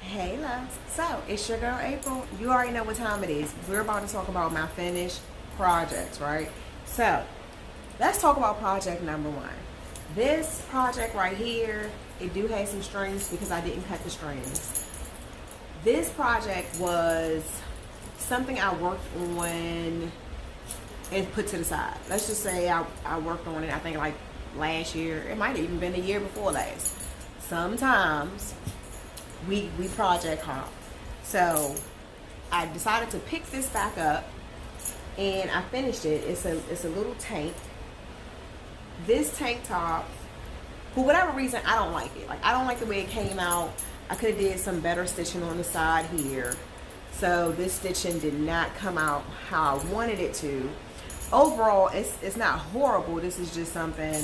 Hey loves, so it's your girl April. You already know what time it is. We're about to talk about my finished projects, right? So let's talk about project number one. This project right here, it do have some strings because I didn't cut the strings. This project was something I worked on and put to the side. Let's just say I worked on it, I think like last year. It might have even been the year before last. Sometimes we project hop. So I decided to pick this back up and I finished it. It's a little tank. This tank top, for whatever reason, I don't like it. Like, I don't like the way it came out. I could have did some better stitching on the side here. So this stitching did not come out how I wanted it to. Overall, it's not horrible. This is just something,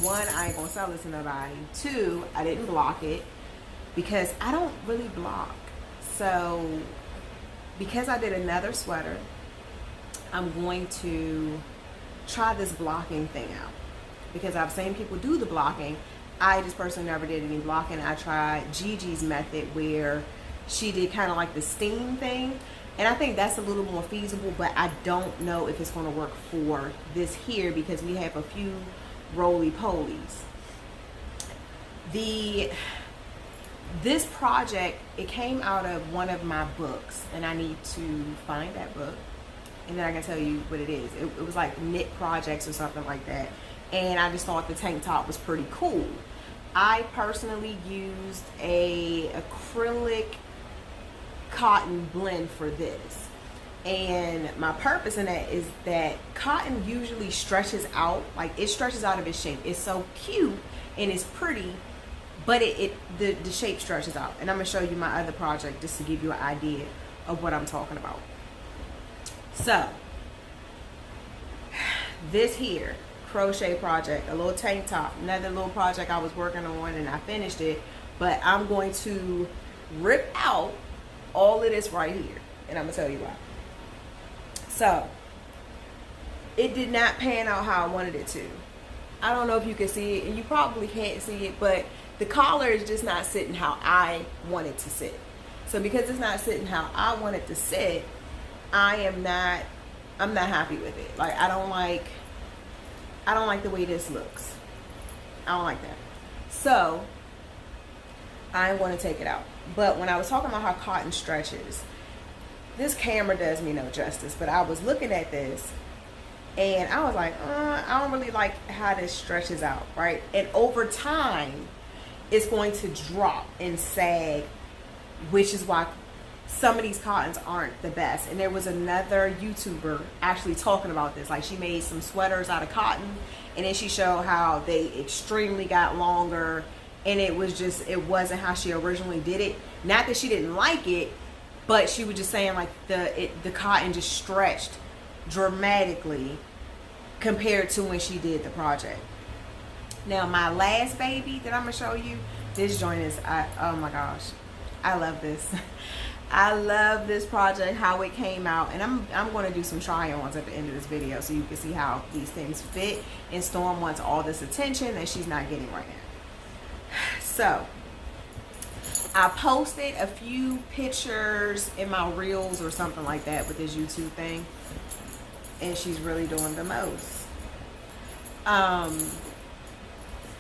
one, I ain't gonna sell this to nobody. Two, I didn't block it because I don't really block. So because I did another sweater, I'm going to try this blocking thing out because I've seen people do the blocking. I just personally never did any blocking. I tried Gigi's method where she did kind of like the steam thing, and I think that's a little more feasible, but I don't know if it's going to work for this here because we have a few roly-polies. This project, it came out of one of my books, and I need to find that book and then I can tell you what it is. It was like knit projects or something like that, and I just thought the tank top was pretty cool. I personally used a acrylic cotton blend for this, and my purpose in that is that cotton usually stretches out, like it stretches out of its shape. It's so cute and it's pretty, but the shape stretches out. And I'm gonna show you my other project just to give you an idea of what I'm talking about. So this here crochet project, a little tank top, another little project I was working on and I finished it, but I'm going to rip out all of this right here, and I'm gonna tell you why. So it did not pan out how I wanted it to. I don't know if you can see it, and you probably can't see it, but the collar is just not sitting how I want it to sit. So because it's not sitting how I want it to sit, I'm not happy with it. Like, I don't like the way this looks. I don't like that. So I'm going to take it out. But when I was talking about how cotton stretches, this camera does me no justice, but I was looking at this and I was like, I don't really like how this stretches out, right? And over time, it's going to drop and sag, which is why some of these cottons aren't the best. And there was another YouTuber actually talking about this. Like, she made some sweaters out of cotton, and then she showed how they extremely got longer, and it wasn't how she originally did it. Not that she didn't like it, but she was just saying like the cotton just stretched dramatically compared to when she did the project. Now my last baby that I'm gonna show you, this joint is, oh my gosh, I love this. I love this project, how it came out, and I'm going to do some try-ons at the end of this video so you can see how these things fit, and Storm wants all this attention that she's not getting right now. So I posted a few pictures in my reels or something like that with this YouTube thing, and she's really doing the most.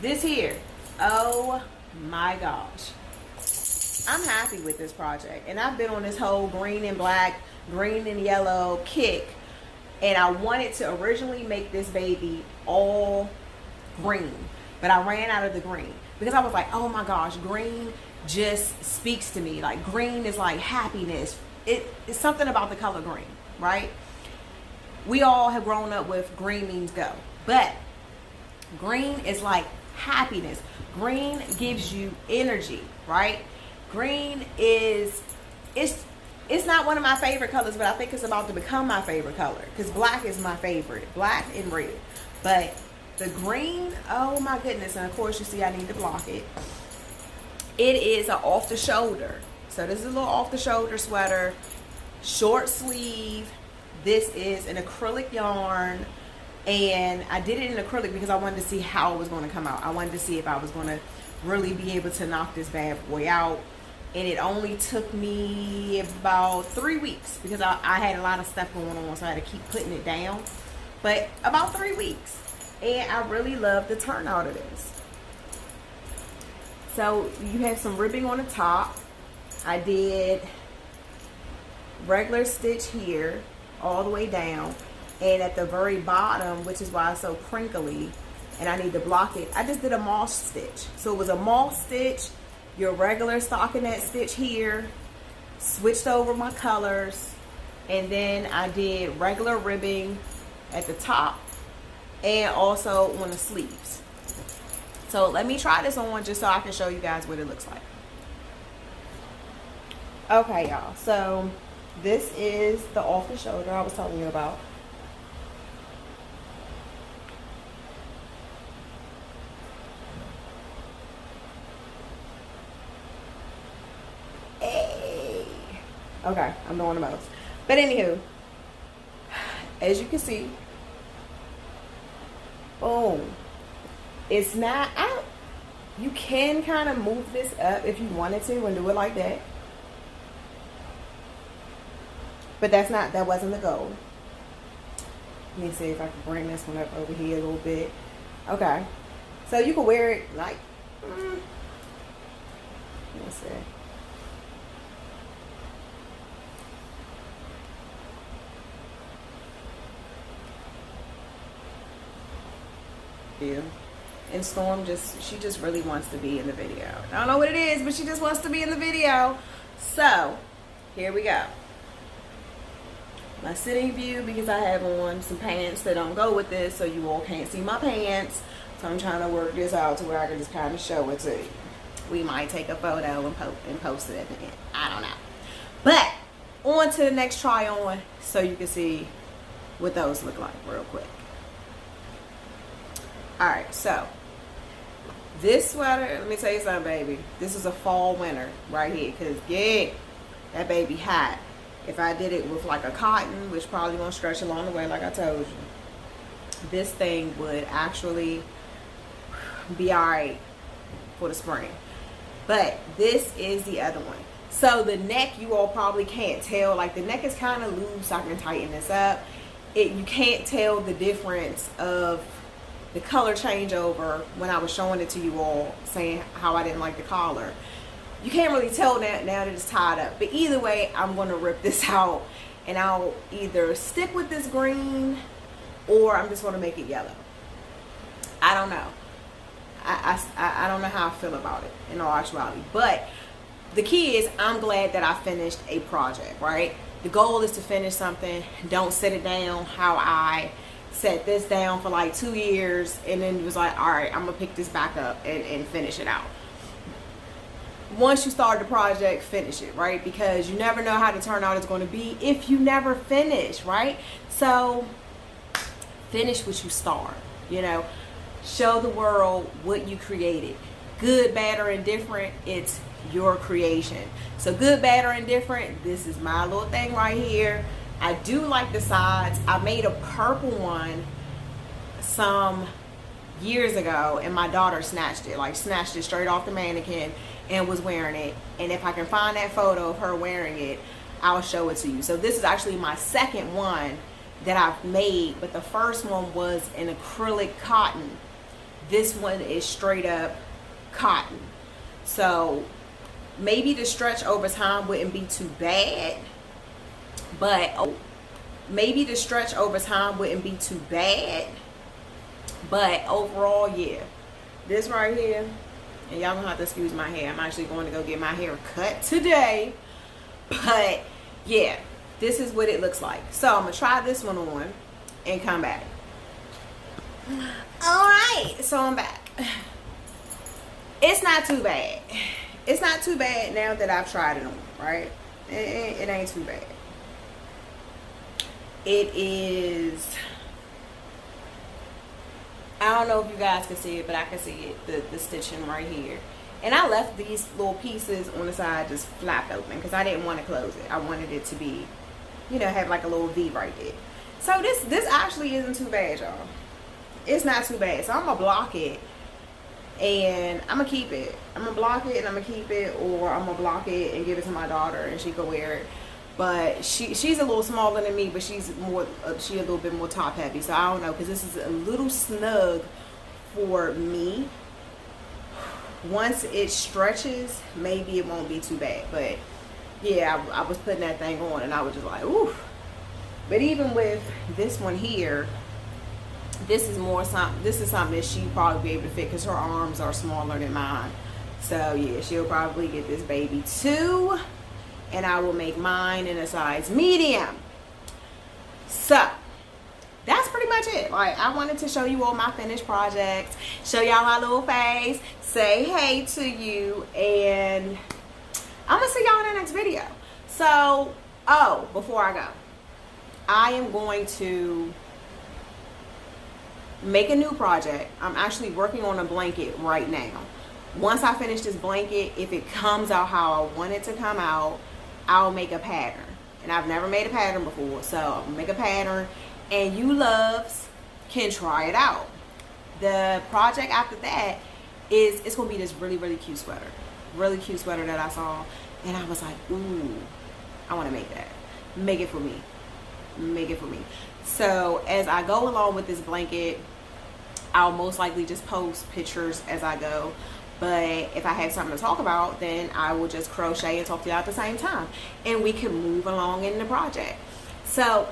This here, oh my gosh, I'm happy with this project, and I've been on this whole green and black, green and yellow kick, and I wanted to originally make this baby all green, but I ran out of the green because I was like, oh my gosh, green just speaks to me. Like, green is like happiness. It's something about the color green, right? We all have grown up with green means go, but green is like happiness. Green gives you energy, right? Green is, it's not one of my favorite colors, but I think it's about to become my favorite color because black is my favorite, black and red. But the green, oh my goodness, and of course you see I need to block it. It is an off the shoulder. So this is a little off the shoulder sweater, short sleeve. This is an acrylic yarn, and I did it in acrylic because I wanted to see how it was going to come out. I wanted to see if I was going to really be able to knock this bad boy out. And it only took me about 3 weeks because I had a lot of stuff going on, so I had to keep putting it down. But about 3 weeks. And I really love the turnout of this. So you have some ribbing on the top. I did regular stitch here all the way down. And at the very bottom, which is why it's so crinkly, and I need to block it, I just did a moss stitch. So it was a moss stitch, your regular stockinette stitch here, switched over my colors, and then I did regular ribbing at the top and also on the sleeves. So let me try this on just so I can show you guys what it looks like. Okay, y'all, so this is the off the shoulder I was telling you about. Okay, I'm doing the most. But anywho, as you can see, boom. It's not out. You can kind of move this up if you wanted to and do it like that. But that wasn't the goal. Let me see if I can bring this one up over here a little bit. Okay. So you can wear it like, let's see. And Storm she just really wants to be in the video. I don't know what it is, but she just wants to be in the video. So here we go. My sitting view, because I have on some pants that don't go with this, so you all can't see my pants. So I'm trying to work this out to where I can just kind of show it to you. We might take a photo and post it at the end. I don't know. But on to the next try on so you can see what those look like real quick. Alright, so this sweater, let me tell you something, baby. This is a fall winter right here, because yeah, that baby hot. If I did it with like a cotton, which probably gonna stretch along the way like I told you, this thing would actually be alright for the spring. But this is the other one. So the neck, you all probably can't tell. Like the neck is kind of loose. I can tighten this up. You can't tell the difference of the color changeover when I was showing it to you all, saying how I didn't like the collar. You can't really tell now that it's tied up. But either way, I'm going to rip this out, and I'll either stick with this green or I'm just going to make it yellow. I don't know. I don't know how I feel about it in all actuality. But the key is I'm glad that I finished a project, right? The goal is to finish something. Don't sit it down how I set this down for like 2 years and then it was like, all right, I'm gonna pick this back up and finish it out. Once you start the project, finish it, right? Because you never know how the turnout is going to be if you never finish, right? So finish what you start, you know. Show the world what you created. Good, bad, or indifferent, it's your creation. So good, bad, or indifferent, this is my little thing right here. I do like the sides. I made a purple one some years ago and my daughter snatched it straight off the mannequin and was wearing it. And if I can find that photo of her wearing it, I'll show it to you. So this is actually my second one that I've made, but the first one was an acrylic cotton. This one is straight up cotton. So maybe the stretch over time wouldn't be too bad. But overall, yeah. This right here, and y'all gonna have to excuse my hair. I'm actually going to go get my hair cut today. But yeah, this is what it looks like. So I'm gonna try this one on and come back. Alright, so I'm back. It's not too bad. It's not too bad now that I've tried it on, right? It ain't too bad. It is, I don't know if you guys can see it, but I can see it, the stitching right here. And I left these little pieces on the side just flapped open because I didn't want to close it. I wanted it to be, you know, have like a little V right there. So this actually isn't too bad, y'all. It's not too bad. So I'm going to block it and I'm gonna keep it. I'm gonna block it and I'm gonna keep it, or I'm gonna block it and give it to my daughter and she can wear it. But she's a little smaller than me, but she's a little bit more top heavy. So I don't know, because this is a little snug for me. Once it stretches, maybe it won't be too bad. But yeah, I was putting that thing on and I was just like, ooh. But even with this one here, this is something that she'd probably be able to fit because her arms are smaller than mine. So yeah, she'll probably get this baby too. And I will make mine in a size medium. So that's pretty much it. Like, I wanted to show you all my finished projects, show y'all my little face, say hey to you, and I'm gonna see y'all in the next video. So, oh, before I go, I am going to make a new project. I'm actually working on a blanket right now. Once I finish this blanket, if it comes out how I want it to come out, I'll make a pattern. And I've never made a pattern before, so I'll make a pattern and you loves can try it out. The project after that is, it's gonna be this really, really cute sweater. Really cute sweater that I saw, and I was like, ooh, I wanna make that. Make it for me. Make it for me. So as I go along with this blanket, I'll most likely just post pictures as I go. But if I have something to talk about, then I will just crochet and talk to y'all at the same time. And we can move along in the project. So